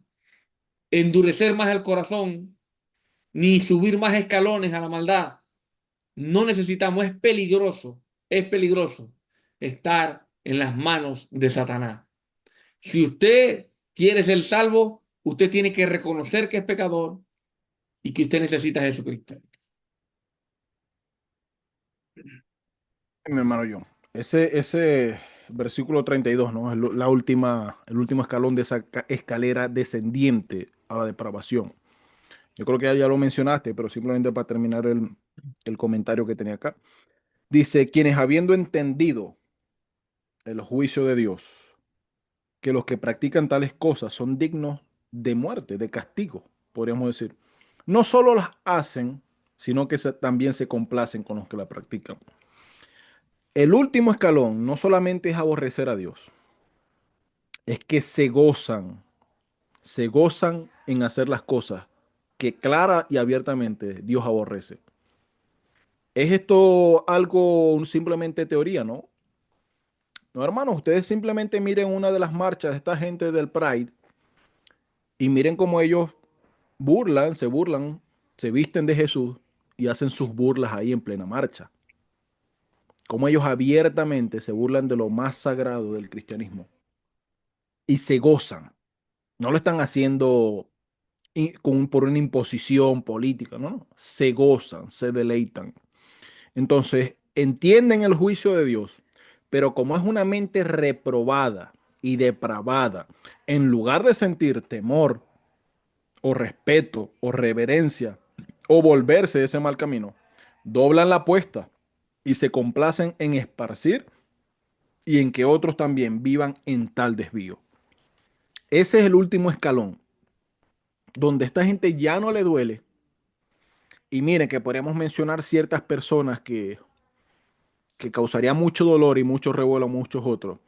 endurecer más el corazón ni subir más escalones a la maldad. No necesitamos, es peligroso estar en las manos de Satanás. Si usted quiere ser salvo, usted tiene que reconocer que es pecador y que usted necesita a Jesucristo. Mi hermano John, ese versículo 32, ¿no? Es el último escalón de esa escalera descendiente a la depravación. Yo creo que ya lo mencionaste, pero simplemente para terminar el comentario que tenía acá. Dice, quienes habiendo entendido el juicio de Dios, que los que practican tales cosas son dignos de muerte, de castigo, podríamos decir. No solo las hacen, sino que también se complacen con los que la practican. El último escalón no solamente es aborrecer a Dios, es que se gozan en hacer las cosas que clara y abiertamente Dios aborrece. ¿Es esto algo simplemente teoría, no? No, hermanos, ustedes simplemente miren una de las marchas de esta gente del Pride y miren cómo ellos burlan, se visten de Jesús y hacen sus burlas ahí en plena marcha. Cómo ellos abiertamente se burlan de lo más sagrado del cristianismo y se gozan. No lo están haciendo por una imposición política, no. Se gozan, se deleitan. Entonces, entienden el juicio de Dios, pero como es una mente reprobada y depravada, en lugar de sentir temor o respeto o reverencia o volverse de ese mal camino, doblan la apuesta y se complacen en esparcir y en que otros también vivan en tal desvío. Ese es el último escalón, donde esta gente ya no le duele. Y miren que podríamos mencionar ciertas personas que causaría mucho dolor y mucho revuelo a muchos otros.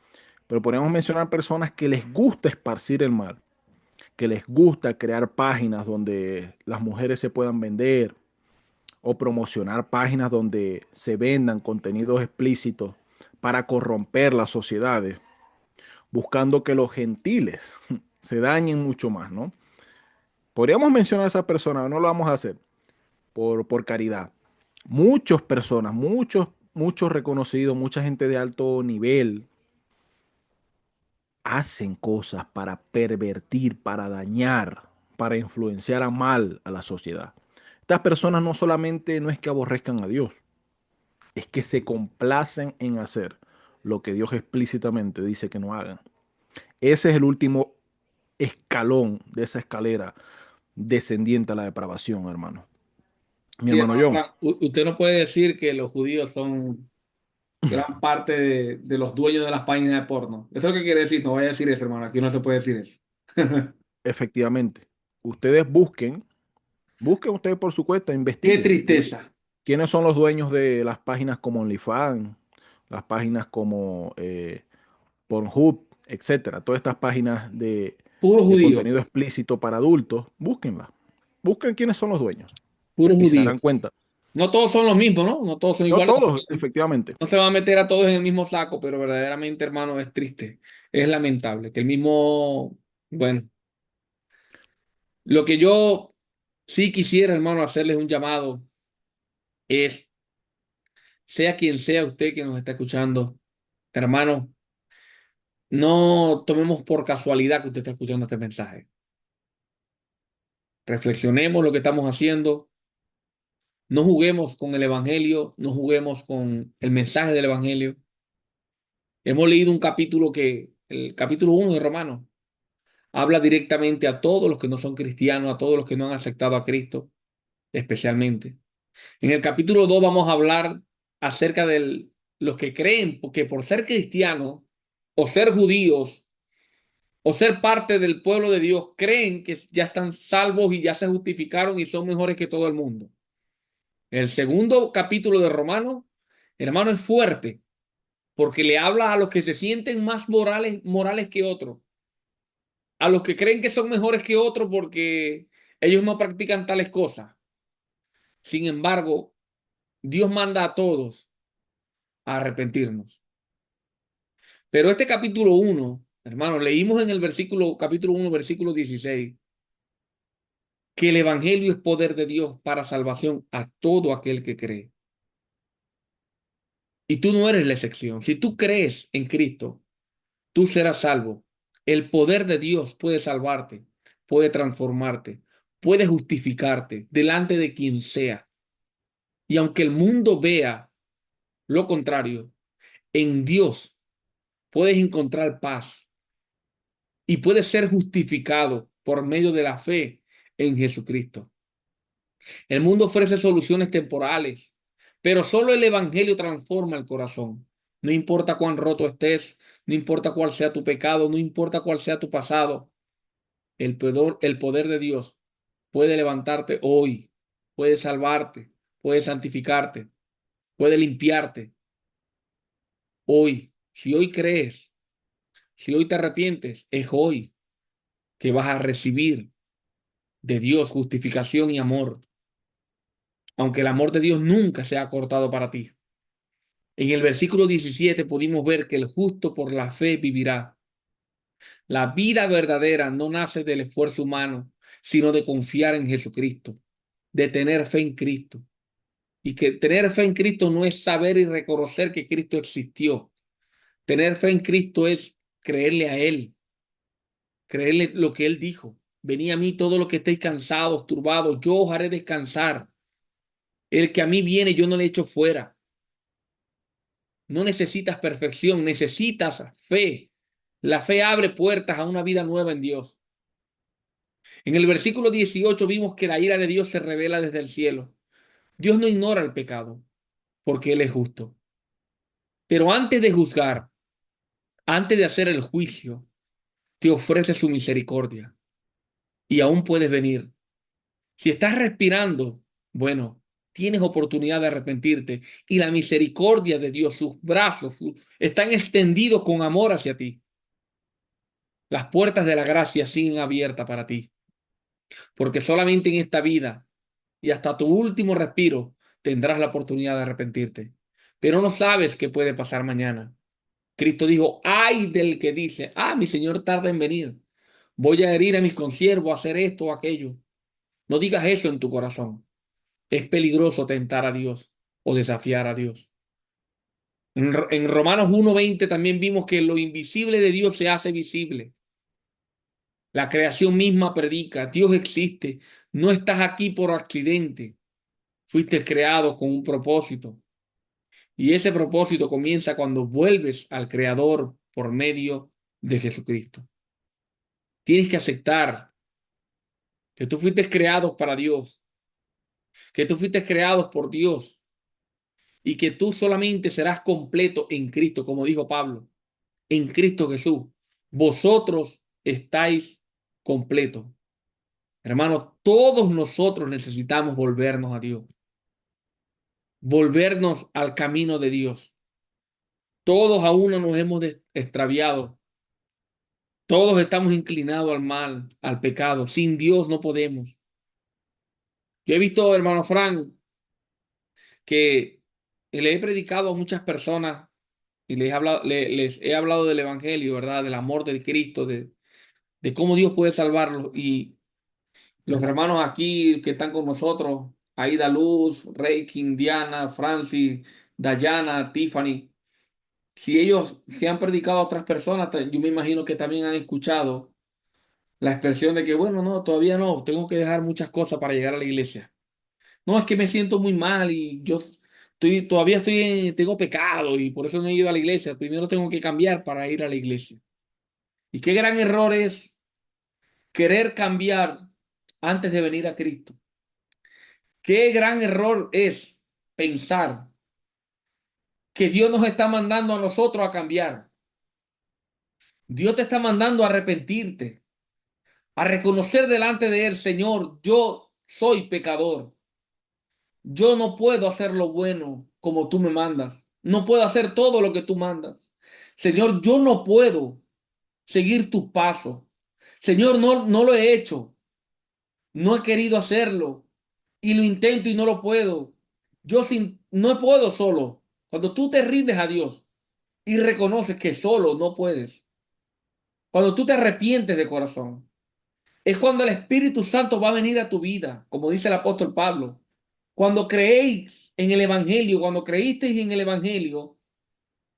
Pero podemos mencionar personas que les gusta esparcir el mal, que les gusta crear páginas donde las mujeres se puedan vender o promocionar páginas donde se vendan contenidos explícitos para corromper las sociedades, buscando que los gentiles se dañen mucho más, ¿no? Podríamos mencionar a esas personas, no lo vamos a hacer por caridad. Muchas personas, muchos reconocidos, mucha gente de alto nivel, hacen cosas para pervertir, para dañar, para influenciar a mal a la sociedad. Estas personas no solamente no es que aborrezcan a Dios, es que se complacen en hacer lo que Dios explícitamente dice que no hagan. Ese es el último escalón de esa escalera descendiente a la depravación, hermano. Mi Sí, hermano hermano John, Frank, usted no puede decir que los judíos son gran parte de los dueños de las páginas de porno. Eso es lo que quiere decir. No vaya a decir eso, hermano. Aquí no se puede decir eso. efectivamente, ustedes busquen ustedes por su cuenta, Qué investiguen. tristeza. ¿Quiénes son los dueños de las páginas como OnlyFans, las páginas como Pornhub, etcétera? Todas estas páginas Puros de contenido judíos. explícito para adultos, búsquenlas. Busquen quiénes son los dueños Puros y se darán judíos. cuenta. No todos son los mismos, ¿no? No todos son No iguales. todos, efectivamente. No se va a meter a todos en el mismo saco, pero verdaderamente, hermano, es triste. Es lamentable que el mismo, bueno, lo que yo sí quisiera, hermano, hacerles un llamado es, sea quien sea usted que nos está escuchando, hermano, no tomemos por casualidad que usted está escuchando este mensaje. Reflexionemos lo que estamos haciendo. No juguemos con el Evangelio, no juguemos con el mensaje del Evangelio. Hemos leído un capítulo el capítulo 1 de Romanos, habla directamente a todos los que no son cristianos, a todos los que no han aceptado a Cristo, especialmente. En el capítulo 2 vamos a hablar acerca de los que creen que por ser cristianos o ser judíos o ser parte del pueblo de Dios, creen que ya están salvos y ya se justificaron y son mejores que todo el mundo. El segundo capítulo de Romanos, hermano, es fuerte. porque le habla a los que se sienten más morales que otros, a los que creen que son mejores que otros porque ellos no practican tales cosas. Sin embargo, Dios manda a todos a arrepentirnos. Pero este capítulo 1, hermano, leímos en el capítulo 1, versículo 16, que el evangelio es poder de Dios para salvación a todo aquel que cree. Y tú no eres la excepción. Si tú crees en Cristo, tú serás salvo. El poder de Dios puede salvarte, puede transformarte, puede justificarte delante de quien sea. Y aunque el mundo vea lo contrario, en Dios puedes encontrar paz y puedes ser justificado por medio de la fe en Jesucristo. El mundo ofrece soluciones temporales, pero solo el Evangelio transforma el corazón. No importa cuán roto estés, no importa cuál sea tu pecado, no importa cuál sea tu pasado, el poder de Dios puede levantarte hoy, puede salvarte, puede santificarte, puede limpiarte. Hoy, si hoy crees, si hoy te arrepientes, es hoy que vas a recibir de Dios justificación y amor, aunque el amor de Dios nunca se ha cortado para ti. En el versículo 17 pudimos ver que el justo por la fe vivirá. La vida verdadera no nace del esfuerzo humano, sino de confiar en Jesucristo, de tener fe en Cristo. Y que tener fe en Cristo no es saber y reconocer que Cristo existió. Tener fe en Cristo es creerle a Él, creerle lo que Él dijo. Venid a mí todos los que estéis cansados, turbados, yo os haré descansar. El que a mí viene, yo no le echo fuera. No necesitas perfección, necesitas fe. La fe abre puertas a una vida nueva en Dios. En el versículo 18 vimos que la ira de Dios se revela desde el cielo. Dios no ignora el pecado, porque Él es justo. Pero antes de juzgar, antes de hacer el juicio, te ofrece su misericordia. Y aún puedes venir. Si estás respirando, bueno, tienes oportunidad de arrepentirte. Y la misericordia de Dios, sus brazos, están extendidos con amor hacia ti. Las puertas de la gracia siguen abiertas para ti, porque solamente en esta vida y hasta tu último respiro tendrás la oportunidad de arrepentirte. Pero no sabes qué puede pasar mañana. Cristo dijo, ay del que dice, mi Señor tarda en venir. Voy a herir a mis consiervos, a hacer esto o aquello. No digas eso en tu corazón. Es peligroso tentar a Dios o desafiar a Dios. En Romanos 1:20 también vimos que lo invisible de Dios se hace visible. La creación misma predica, Dios existe, no estás aquí por accidente, fuiste creado con un propósito. Y ese propósito comienza cuando vuelves al Creador por medio de Jesucristo. Tienes que aceptar que tú fuiste creado para Dios, que tú fuiste creado por Dios y que tú solamente serás completo en Cristo, como dijo Pablo, en Cristo Jesús. Vosotros estáis completos. Hermanos, todos nosotros necesitamos volvernos a Dios, volvernos al camino de Dios. Todos aún no nos hemos extraviado. Todos estamos inclinados al mal, al pecado. Sin Dios no podemos. Yo he visto, hermano Frank, que le he predicado a muchas personas y les he hablado del Evangelio, ¿verdad? Del amor de Cristo, de cómo Dios puede salvarlos. Y los hermanos aquí que están con nosotros, Aida Luz, Reiki, Diana, Francis, Dayana, Tiffany, si ellos se han predicado a otras personas, yo me imagino que también han escuchado la expresión de que, bueno, no, todavía no, tengo que dejar muchas cosas para llegar a la iglesia. No, es que me siento muy mal y yo todavía tengo pecado y por eso no he ido a la iglesia. Primero tengo que cambiar para ir a la iglesia. Y qué gran error es querer cambiar antes de venir a Cristo. Qué gran error es pensar que Dios nos está mandando a nosotros a cambiar. Dios te está mandando a arrepentirte, a reconocer delante de Él, Señor, yo soy pecador. Yo no puedo hacer lo bueno como tú me mandas. No puedo hacer todo lo que tú mandas. Señor, yo no puedo seguir tus pasos. Señor, no lo he hecho. No he querido hacerlo. Y lo intento y no lo puedo. No puedo solo. Cuando tú te rindes a Dios y reconoces que solo no puedes, cuando tú te arrepientes de corazón, es cuando el Espíritu Santo va a venir a tu vida, como dice el apóstol Pablo. Cuando creéis en el Evangelio, cuando creísteis en el Evangelio,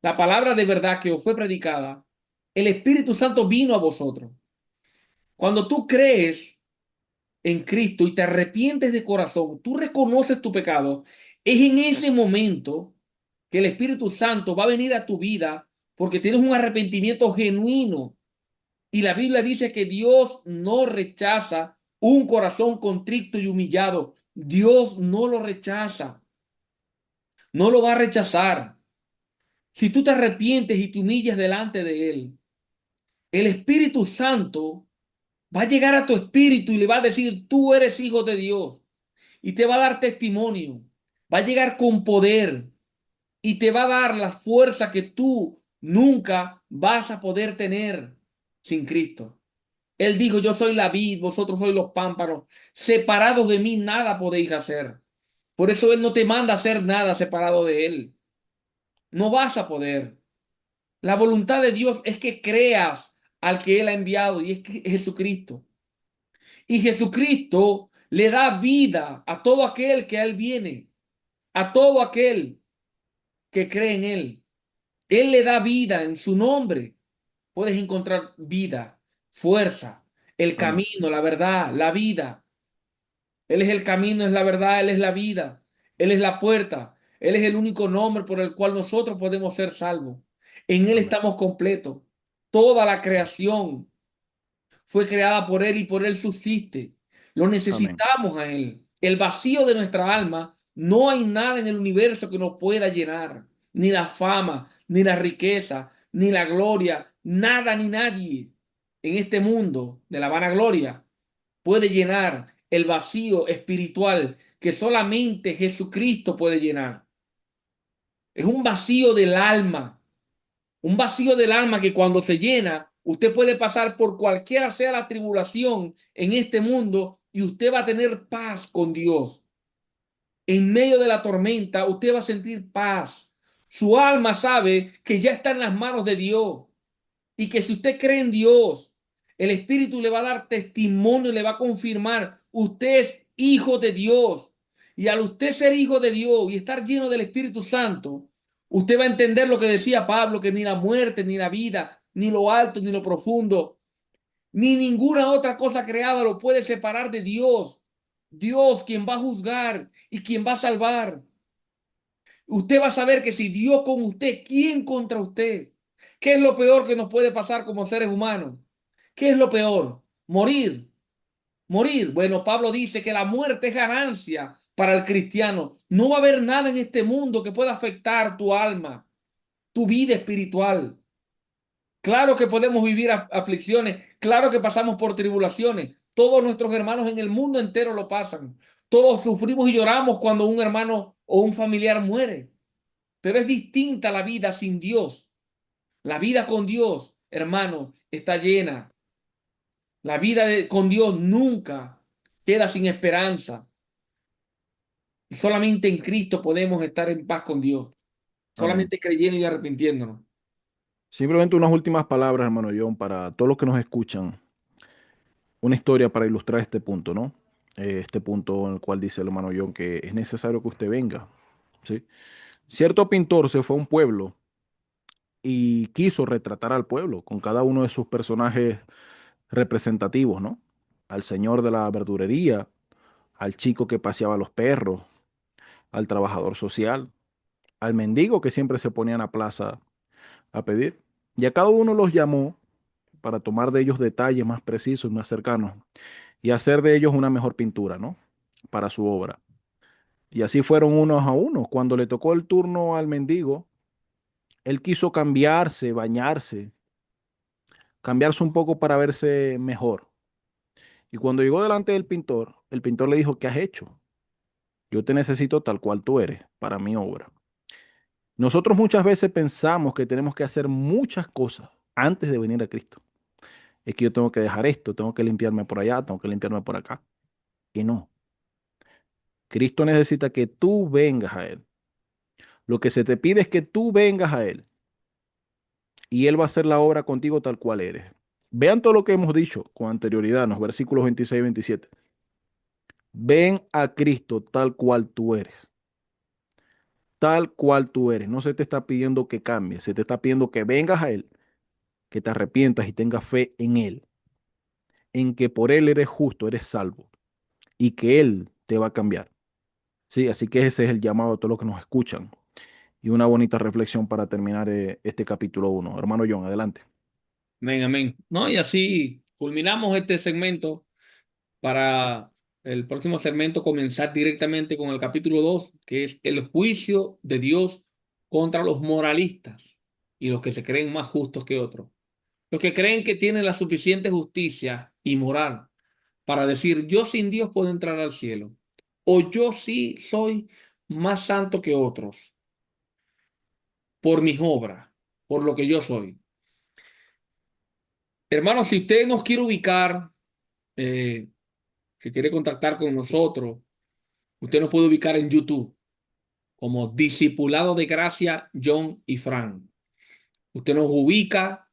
la palabra de verdad que os fue predicada, el Espíritu Santo vino a vosotros. Cuando tú crees en Cristo y te arrepientes de corazón, tú reconoces tu pecado, es en ese momento que el Espíritu Santo va a venir a tu vida porque tienes un arrepentimiento genuino. Y la Biblia dice que Dios no rechaza un corazón contrito y humillado. Dios no lo rechaza, no lo va a rechazar. Si tú te arrepientes y te humillas delante de Él, el Espíritu Santo va a llegar a tu espíritu y le va a decir, tú eres hijo de Dios. Y te va a dar testimonio. Va a llegar con poder y te va a dar la fuerza que tú nunca vas a poder tener sin Cristo. Él dijo, yo soy la vid, vosotros sois los pámpanos. Separados de mí nada podéis hacer. Por eso Él no te manda a hacer nada separado de Él. No vas a poder. La voluntad de Dios es que creas al que Él ha enviado y es Jesucristo. Y Jesucristo le da vida a todo aquel que a Él viene, a todo aquel que cree en Él. Él le da vida en su nombre. Puedes encontrar vida, fuerza, el Amén. camino, la verdad, la vida. Él es el camino, es la verdad, Él es la vida, Él es la puerta, Él es el único nombre por el cual nosotros podemos ser salvos. En Él Amén. estamos completos. Toda la Sí. creación fue creada por Él y por Él subsiste. Lo Amén. necesitamos a Él. El vacío de nuestra alma, no hay nada en el universo que nos pueda llenar. Ni la fama, ni la riqueza, ni la gloria, nada ni nadie en este mundo de la vanagloria puede llenar el vacío espiritual que solamente Jesucristo puede llenar. Es un vacío del alma que cuando se llena, usted puede pasar por cualquiera sea la tribulación en este mundo y usted va a tener paz con Dios. En medio de la tormenta, usted va a sentir paz. Su alma sabe que ya está en las manos de Dios y que si usted cree en Dios, el Espíritu le va a dar testimonio y le va a confirmar, usted es hijo de Dios. Y al usted ser hijo de Dios y estar lleno del Espíritu Santo, usted va a entender lo que decía Pablo, que ni la muerte, ni la vida, ni lo alto, ni lo profundo, ni ninguna otra cosa creada lo puede separar de Dios. Dios quien va a juzgar y quien va a salvar. Usted va a saber que si Dios con usted, ¿quién contra usted? ¿Qué es lo peor que nos puede pasar como seres humanos? ¿Qué es lo peor? Morir. Morir. Bueno, Pablo dice que la muerte es ganancia para el cristiano. No va a haber nada en este mundo que pueda afectar tu alma, tu vida espiritual. Claro que podemos vivir aflicciones, claro que pasamos por tribulaciones. Todos nuestros hermanos en el mundo entero lo pasan. Todos sufrimos y lloramos cuando un hermano o un familiar muere. Pero es distinta la vida sin Dios. La vida con Dios, hermano, está llena. La vida con Dios nunca queda sin esperanza. Y solamente en Cristo podemos estar en paz con Dios. Amén. Solamente creyendo y arrepintiéndonos. Simplemente unas últimas palabras, hermano John, para todos los que nos escuchan. Una historia para ilustrar este punto, ¿no? Este punto en el cual dice el hermano John que es necesario que usted venga, ¿sí? Cierto pintor se fue a un pueblo y quiso retratar al pueblo con cada uno de sus personajes representativos, ¿no? Al señor de la verdurería, al chico que paseaba a los perros, al trabajador social, al mendigo que siempre se ponía en la plaza a pedir. Y a cada uno los llamó para tomar de ellos detalles más precisos, más cercanos y hacer de ellos una mejor pintura, ¿no? Para su obra. Y así fueron unos a unos. Cuando le tocó el turno al mendigo, él quiso cambiarse, bañarse, cambiarse un poco para verse mejor. Y cuando llegó delante del pintor, el pintor le dijo, ¿qué has hecho? Yo te necesito tal cual tú eres para mi obra. Nosotros muchas veces pensamos que tenemos que hacer muchas cosas antes de venir a Cristo. Es que yo tengo que dejar esto, tengo que limpiarme por allá, tengo que limpiarme por acá. Y no, Cristo necesita que tú vengas a Él. Lo que se te pide es que tú vengas a Él y Él va a hacer la obra contigo tal cual eres. Vean todo lo que hemos dicho con anterioridad en los versículos 26 y 27. Ven a Cristo tal cual tú eres. Tal cual tú eres. No se te está pidiendo que cambies, se te está pidiendo que vengas a Él, que te arrepientas y tengas fe en Él, en que por Él eres justo, eres salvo y que Él te va a cambiar. Sí, así que ese es el llamado a todos los que nos escuchan. Y una bonita reflexión para terminar este capítulo 1. Hermano John, adelante. Amén, amén. No, y así culminamos este segmento para el próximo segmento comenzar directamente con el capítulo 2, que es el juicio de Dios contra los moralistas y los que se creen más justos que otros. Los que creen que tienen la suficiente justicia y moral para decir yo sin Dios puedo entrar al cielo o yo sí soy más santo que otros por mis obras, por lo que yo soy. Hermano, si usted nos quiere ubicar, eh, si quiere contactar con nosotros, usted nos puede ubicar en YouTube como Discipulado de Gracia, John y Fran. Usted nos ubica,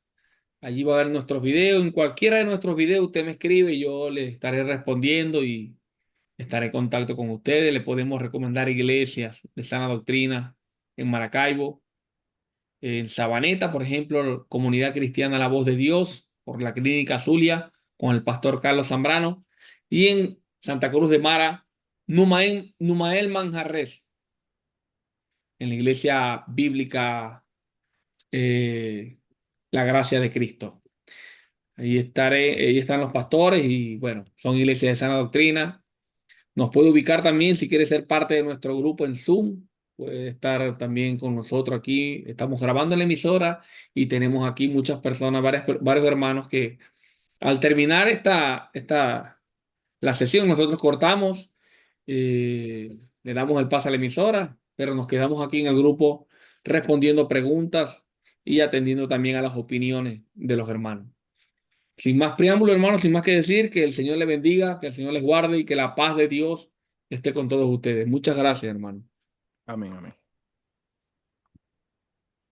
allí va a ver nuestros videos. En cualquiera de nuestros videos usted me escribe y yo le estaré respondiendo y estaré en contacto con ustedes. Le podemos recomendar iglesias de sana doctrina en Maracaibo, en Sabaneta, por ejemplo, Comunidad Cristiana La Voz de Dios, por la Clínica Zulia, con el pastor Carlos Zambrano, y en Santa Cruz de Mara, Numael Manjarres, en la Iglesia Bíblica eh, La Gracia de Cristo. Ahí están los pastores y bueno, son iglesias de sana doctrina. Nos puede ubicar también si quiere ser parte de nuestro grupo en Zoom. Puede estar también con nosotros aquí. Estamos grabando en la emisora y tenemos aquí muchas personas, varios hermanos que al terminar la sesión nosotros cortamos, le damos el pase a la emisora, pero nos quedamos aquí en el grupo respondiendo preguntas y atendiendo también a las opiniones de los hermanos. Sin más preámbulo, hermanos, sin más que decir, que el Señor les bendiga, que el Señor les guarde y que la paz de Dios esté con todos ustedes. Muchas gracias, hermano. Amén, amén.